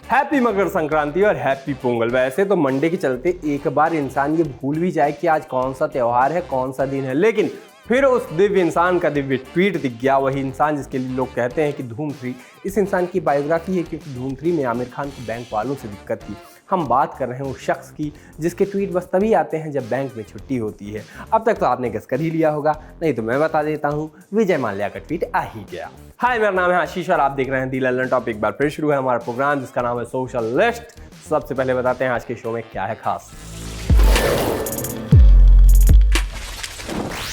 Happy Makar Sankranti और happy Pongal. वैसे तो मंडे के चलते एक बार इंसान ये भूल भी जाए कि आज कौन सा त्यौहार है, कौन सा दिन है, लेकिन फिर उस दिव्य इंसान का दिव्य ट्वीट दिख गया। वही इंसान जिसके लिए लोग कहते हैं कि धूम 3। इस इंसान की बायोग्राफी है क्योंकि धूम 3 में आमिर खान को बैंक वालों से दिक्कत थी। हम बात कर रहे हैं उस शख्स की जिसके ट्वीट बस तभी आते हैं जब बैंक में छुट्टी होती है। अब तक तो आपने गेस कर ही लिया होगा, नहीं तो मैं बता देता हूँ, विजय माल्या का ट्वीट आ ही गया। हाय, मेरा नाम है आशीष और आप देख रहे हैं दी लल्लन टॉप। एक बार फिर शुरू है हमारा प्रोग्राम जिसका नाम है सोशल लिस्ट। सबसे पहले बताते हैं आज के शो में क्या है खास।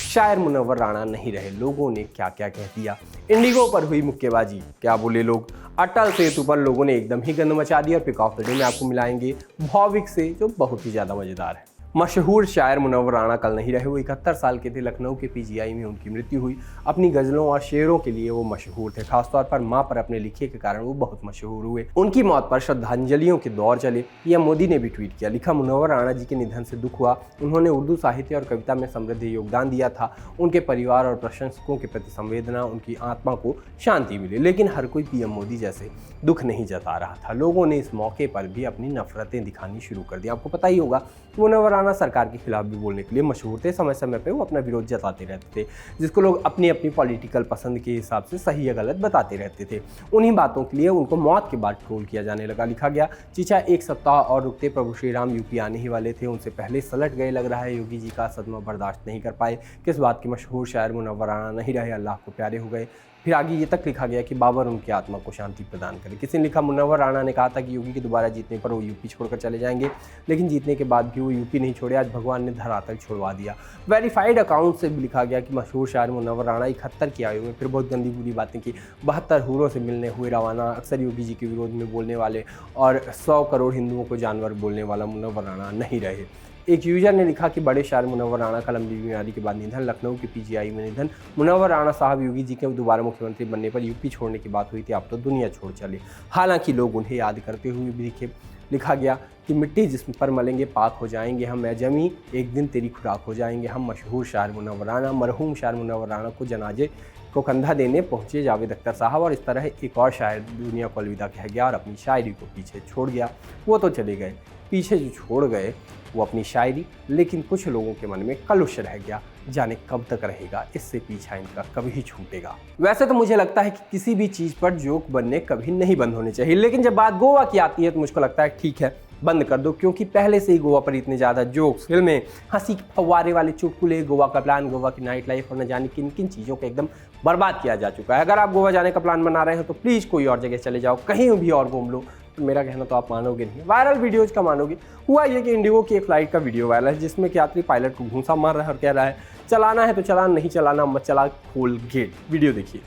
शायर मुनव्वर राणा नहीं रहे, लोगों ने क्या क्या कह दिया। इंडिगो पर हुई मुक्केबाजी, क्या बोले लोग। अटल सेतु पर लोगों ने एकदम ही गंद मचा दी। और पिक ऑफ द डे में आपको मिलाएंगे भौविक से, जो बहुत ही ज्यादा मजेदार है। मशहूर शायर मुनव्वर राणा कल नहीं रहे। वो 71 साल के थे। लखनऊ के पीजीआई में उनकी मृत्यु हुई। अपनी गजलों और शेरों के लिए वो मशहूर थे, खासतौर पर माँ पर अपने लिखे के कारण वो बहुत मशहूर हुए। उनकी मौत पर श्रद्धांजलियों के दौर चले। पीएम मोदी ने भी ट्वीट किया, लिखा, मुनव्वर राणा जी के निधन से दुख हुआ। उन्होंने उर्दू साहित्य और कविता में समृद्ध योगदान दिया था। उनके परिवार और प्रशंसकों के प्रति संवेदना, उनकी आत्मा को शांति मिले। लेकिन हर कोई पीएम मोदी जैसे दुख नहीं जता रहा था। लोगों ने इस मौके पर भी अपनी नफरतें दिखानी शुरू कर दी। आपको पता ही होगा, मुनव्वर राणा सरकार के खिलाफ भी बोलने के लिए मशहूर थे। समय समय पे वो अपना विरोध जताते रहते थे, जिसको लोग अपनी अपनी पॉलिटिकल पसंद के हिसाब से सही या गलत बताते रहते थे। उन्हीं बातों के लिए उनको मौत के बाद ट्रोल किया जाने लगा। लिखा गया, चीचा एक सप्ताह और रुकते, प्रभु श्री राम यूपी आने ही वाले थे, उनसे पहले सलट गए। लग रहा है योगी जी का सदमा बर्दाश्त नहीं कर पाए। किस बात के मशहूर शायर मुनव्वर राणा नहीं रहे, अल्लाह को प्यारे हो गए। फिर आगे ये तक लिखा गया कि बाबर उनकी आत्मा को शांति प्रदान करे। किसी ने लिखा, मुनव्वर राणा ने कहा था कि योगी के दोबारा जीतने पर वो यूपी छोड़कर चले जाएंगे, लेकिन जीतने के बाद भी वो यूपी नहीं छोड़े। आज भगवान ने धरातल छोड़वा दिया। वेरीफाइड अकाउंट से भी लिखा गया कि मशहूर शायर मुनव्वर राणा 71 की आयु में फिर बहुत गंदी बुरी बातें की। 72 हूरों से मिलने हुए रवाना। अक्सर योगी जी के विरोध में बोलने वाले और 100 करोड़ हिंदुओं को जानवर बोलने वाला मुनव्वर राणा नहीं रहे। एक यूजर ने लिखा कि बड़े शायर मुनव्वर राणा का लंबी बीमारी के बाद निधन। लखनऊ के पीजीआई में निधन। मुनव्वर राणा साहब योगी जी के दोबारा मुख्यमंत्री बनने पर यूपी छोड़ने की बात हुई थी, अब तो दुनिया छोड़ चले। हालांकि लोग उन्हें याद करते हुए भी दिखे। लिखा गया कि मिट्टी जिस्म पर मलेंगे पाक हो जाएंगे हम, मैं जमी एक दिन तेरी खुराक हो जाएंगे हम। मशहूर शायर मुनव्वर राणा। मरहूम शायर मुनव्वर राणा को जनाजे को कंधा देने पहुंचे जावेद अख्तर साहब, और इस तरह एक और शायर दुनिया को अलविदा कह गया और अपनी शायरी को पीछे छोड़ गया। वो तो चले गए, पीछे जो छोड़ गए वो अपनी शायरी, लेकिन कुछ लोगों के मन में कलुष रह गया। जाने कब तक रहेगा, इससे पीछा इनका कभी छूटेगा। वैसे तो मुझे लगता है कि किसी भी चीज़ पर जोक बनने कभी नहीं बंद होने चाहिए, लेकिन जब बात गोवा की आती है तो मुझको लगता है ठीक है, बंद कर दो, क्योंकि पहले से ही गोवा पर इतने ज़्यादा जोक्स, फिल्में, हंसी फव्वारे वाले चुटकुले, गोवा का प्लान, गोवा की नाइट लाइफ और न जाने किन किन चीज़ों को एकदम बर्बाद किया जा चुका है। अगर आप गोवा जाने का प्लान बना रहे हो तो प्लीज़ कोई और जगह चले जाओ, कहीं भी और घूम लो। तो मेरा कहना तो आप मानोगे नहीं, वायरल वीडियोज का मानोगे। हुआ ये कि इंडिगो की एक फ्लाइट का वीडियो वायरल है जिसमें कि यात्री पायलट को घूंसा मार रहा है और कह रहा है, चलाना है तो चला, नहीं चलाना मत चला, खोल गेट। वीडियो देखिए।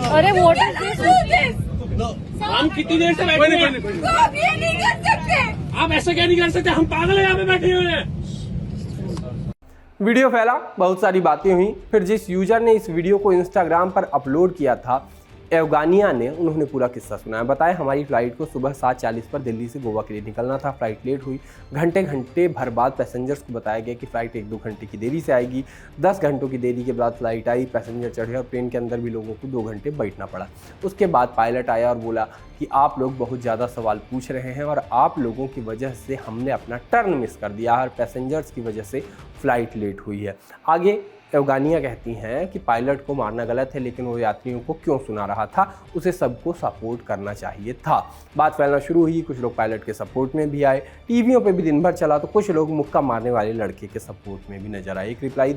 अरे व्हाट इज दिस? हम कितनी देर से बैठे हैं? आप ये नहीं कर सकते। आप ऐसा क्या नहीं कर सकते? हम पागल हैं, यहाँ पे बैठे हुए हैं। वीडियो फैला, बहुत सारी बातें हुई। फिर जिस यूजर ने इस वीडियो को इंस्टाग्राम पर अपलोड किया था, एवगानिया ने, उन्होंने पूरा किस्सा सुनाया। बताया, हमारी फ्लाइट को सुबह 7:40 पर दिल्ली से गोवा के लिए निकलना था। फ्लाइट लेट हुई। घंटे भर बाद पैसेंजर्स को बताया गया कि फ़्लाइट 1-2 घंटे की देरी से आएगी। 10 घंटों की देरी के बाद फ्लाइट आई, पैसेंजर चढ़े और प्लेन के अंदर भी लोगों को 2 घंटे बैठना पड़ा। उसके बाद पायलट आया और बोला कि आप लोग बहुत ज़्यादा सवाल पूछ रहे हैं और आप लोगों की वजह से हमने अपना टर्न मिस कर दिया और पैसेंजर्स की वजह से फ़्लाइट लेट हुई है। आगे एवगानिया कहती हैं कि पायलट को मारना गलत है, लेकिन वो यात्रियों को क्यों सुना रहा था, उसे सबको सपोर्ट करना चाहिए था। बात फैलना शुरू हुई, कुछ लोग पायलट के सपोर्ट में भी आए। टीवियों पे भी दिन भर चला तो कुछ लोग मुक्का मारने वाले लड़के के सपोर्ट में भी नजर आए। एक रिप्लाई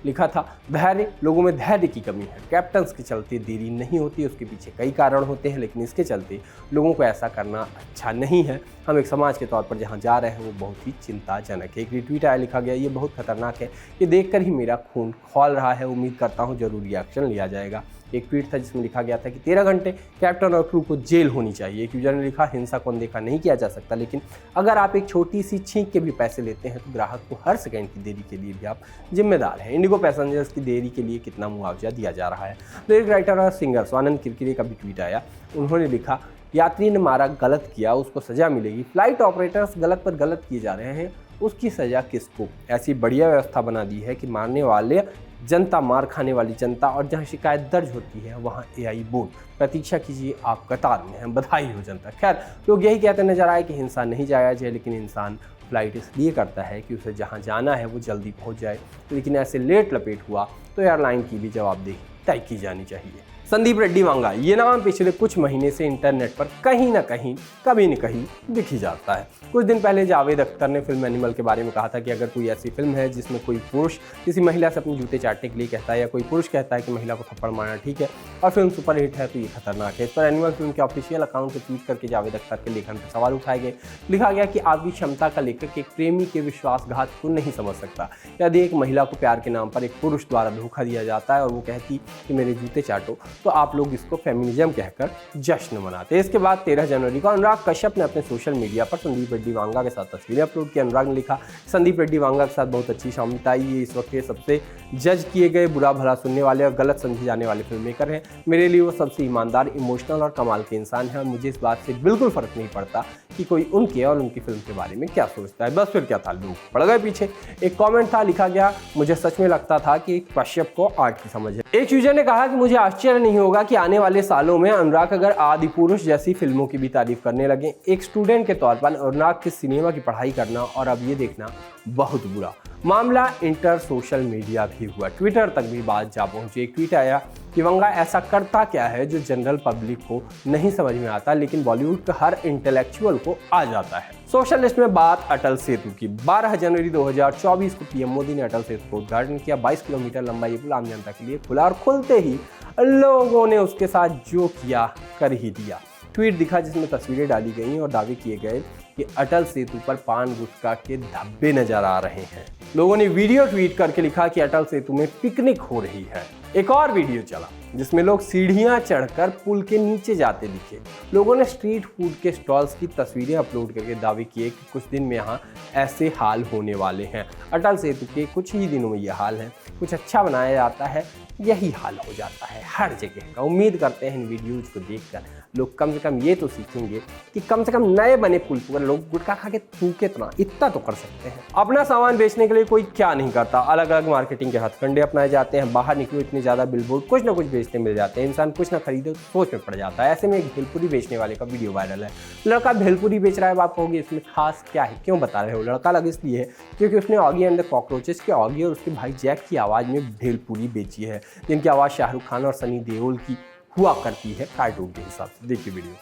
लिखा था, धैर्य, लोगों में धैर्य की कमी है। कैप्टन्स के चलते देरी नहीं होती, उसके पीछे कई कारण होते हैं, लेकिन इसके चलते लोगों को ऐसा करना अच्छा नहीं है। हम एक समाज के तौर पर जहाँ जा रहे हैं वो बहुत ही चिंताजनक है। एक रिट्वीट आया, लिखा गया, ये बहुत खतरनाक है, ये देखकर ही मेरा खून खौल रहा है, उम्मीद करता हूँ जरूरी एक्शन लिया जाएगा। एक ट्वीट था जिसमें लिखा गया था कि 13 घंटे कैप्टन और क्रू को जेल होनी चाहिए। एक यूजर ने लिखा, हिंसा को अनदेखा नहीं किया जा सकता, लेकिन अगर आप एक छोटी सी छींक के भी पैसे लेते हैं तो ग्राहक को हर सेकंड की देरी के लिए भी आप जिम्मेदार हैं। इंडिगो पैसेंजर्स की देरी के लिए कितना मुआवजा दिया जा रहा है। तो एक राइटर और सिंगर स्वानंद किरकिरे का भी ट्वीट आया। उन्होंने लिखा, यात्री ने मारा, गलत किया, उसको सजा मिलेगी। फ्लाइट ऑपरेटर्स गलत पर गलत किए जा रहे हैं, उसकी सजा किसको? ऐसी बढ़िया व्यवस्था बना दी है कि मारने वाले जनता, मार खाने वाली जनता, और जहां शिकायत दर्ज होती है वहां AI बोर्ड। प्रतीक्षा कीजिए, आप कतार में हैं, बधाई हो जनता। खैर, लोग यही कहते नजर आए कि हिंसा नहीं जायज है, लेकिन इंसान फ्लाइट इसलिए करता है कि उसे जहां जाना है वो जल्दी पहुंच जाए। लेकिन ऐसे लेट लपेट हुआ तो एयरलाइन की भी जवाबदेही तय की जानी चाहिए। संदीप रेड्डी वांगा, ये नाम पिछले कुछ महीने से इंटरनेट पर कहीं ना कहीं, कभी न कहीं दिख ही जाता है। कुछ दिन पहले जावेद अख्तर ने फिल्म एनिमल के बारे में कहा था कि अगर कोई ऐसी फिल्म है जिसमें कोई पुरुष किसी महिला से अपने जूते चाटने के लिए कहता है, या कोई पुरुष कहता है कि महिला को थप्पड़ मारना ठीक है, और फिल्म सुपरहिट है, तो ये खतरनाक है। इस पर एनिमल फिल्म के ऑफिशियल अकाउंट से ट्वीट करके जावेद अख्तर के लेखन पर सवाल उठाए गए। लिखा गया कि आपकी क्षमता का लेखक एक प्रेमी के विश्वासघात को नहीं समझ सकता। यदि एक महिला को प्यार के नाम पर एक पुरुष द्वारा धोखा दिया जाता है और वो कहती कि मेरे जूते चाटो, तो आप लोग इसको फेमिनिज्म कहकर जश्न मनाते हैं। इसके बाद 13 जनवरी को अनुराग कश्यप ने अपने सोशल मीडिया पर संदीप रेड्डी वांगा के साथ तस्वीरें अपलोड की। अनुराग ने लिखा, संदीप रेड्डी वांगा के साथ बहुत अच्छी शामिलता आई। ये इस वक्त के सबसे जज किए गए, बुरा भला सुनने वाले और गलत समझे जाने वाले फिल्म मेकर हैं। मेरे लिए वो सबसे ईमानदार, इमोशनल और कमाल के इंसान हैं, और मुझे इस बात से बिल्कुल फर्क नहीं पड़ता कि कोई उनके और उनकी फिल्म के बारे में क्या सोचता है। बस फिर क्या था, लोग पड़ गए पीछे। एक कमेंट था, लिखा गया, मुझे सच में लगता था कि कश्यप को आर्ट की समझ है। एक यूजर ने कहा कि मुझे आश्चर्य नहीं होगा कि आने वाले सालों में अनुराग अगर आदि पुरुष जैसी फिल्मों की भी तारीफ करने लगे। एक स्टूडेंट के तौर पर अनुराग की सिनेमा की पढ़ाई करना और अब ये देखना बहुत बुरा। मामला इंटर सोशल मीडिया भी हुआ, ट्विटर तक भी बात जा पहुंची। एक ट्वीट आया कि वांगा ऐसा करता क्या है जो जनरल पब्लिक को नहीं समझ में आता, लेकिन बॉलीवुड के हर इंटेलेक्चुअल को आ जाता है। सोशल लिस्ट में बात अटल सेतु की। 12 जनवरी 2024 को पीएम मोदी ने अटल सेतु का उद्घाटन किया। 22 किलोमीटर लंबा ये पुल आम जनता के लिए खुला, और खुलते ही लोगों ने उसके साथ जो किया कर ही दिया। ट्वीट दिखा जिसमें तस्वीरें डाली गई और दावे किए गए कि अटल सेतु पर पान गुटखा के धब्बे नजर आ रहे हैं। लोगों ने वीडियो ट्वीट करके लिखा कि अटल सेतु में पिकनिक हो रही है। एक और वीडियो चला जिसमें लोग सीढ़ियां चढ़कर पुल के नीचे जाते दिखे। लोगों ने स्ट्रीट फूड के स्टॉल्स की तस्वीरें अपलोड करके दावे किए कि कुछ दिन में यहाँ ऐसे हाल होने वाले हैं। अटल सेतु के कुछ ही दिनों में ये हाल है। कुछ अच्छा बनाया जाता है, यही हाल हो जाता है हर जगह का। उम्मीद करते हैं इन वीडियोज को देखकर लोग कम से कम ये तो सीखेंगे कि कम से कम नए बने पुल पर लोग गुटखा खा के थूके तो ना, इतना तो कर सकते हैं। अपना सामान बेचने के लिए कोई क्या नहीं करता, अलग अलग मार्केटिंग के हथकंडे अपनाए जाते हैं। बाहर निकलो, इतने ज़्यादा बिलबोर्ड कुछ ना कुछ बेचते मिल जाते हैं। इंसान कुछ ना खरीदे तो सोच में पड़ जाता है। ऐसे में एक भेलपुरी बेचने वाले का वीडियो वायरल है। लड़का भेलपुरी बेच रहा है, आप कहोगे इसमें खास क्या है, क्यों बता रहे हो? लड़का अलग इसलिए है क्योंकि उसने ऑगी एंड द कॉकरोचेस के ऑगी और उसके भाई जैक की आवाज़ में भेलपुरी बेची है, जिनकी आवाज़ शाहरुख खान और सनी देओल की हुआ करती है कार्टून के हिसाब से। देखिए वीडियो।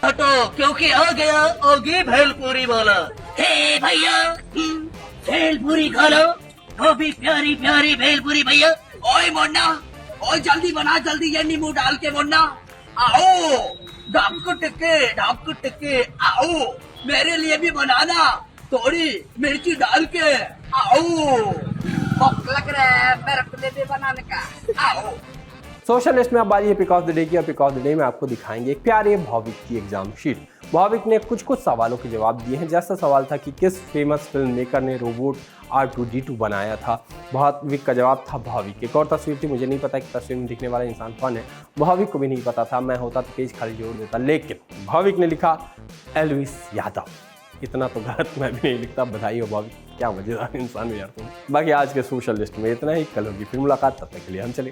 हटो क्योंकि आ गया ओगी भेलपुरी वाला। हे भैया, भेलपुरी खा लो, वो भी प्यारी प्यारी भेलपुरी भैया। ओए मोन्ना, ओए जल्दी बना, जल्दी ये नींबू डाल के मोन्ना। आओ, ढाप टिक्के आओ, मेरे लिए भी बनाना, थोड़ी मिर्ची डाल के आओ। भूख लग रहा है मेरे को दे बनाने का, आओ। सोशल लिस्ट में अब बारी है पिक ऑफ द डे की, और पिक ऑफ द डे में आपको दिखाएंगे एक प्यारे भाविक की एग्जाम शीट। भाविक ने कुछ सावालों के जवाब दिए हैं। जैसा सवाल था कि किस फेमस फिल्म मेकर ने रोबोट R2D2 बनाया था, भाविक का जवाब था भाविक। एक और तस्वीर थी, मुझे नहीं पता कि तस्वीर में दिखने वाला इंसान कौन है, भाविक को भी नहीं पता था। मैं होता तो पेज खाली जोड़ देता, लेकिन भाविक ने लिखा एल्विस यादव। इतना तो गलत मैं भी नहीं लिखता। बधाई हो भाविक, क्या मजेदार इंसान हो यार तुम। बाकी आज के सोशल लिस्ट में इतना ही, कल होगी फिर मुलाकात, तब तक के लिए हम चले।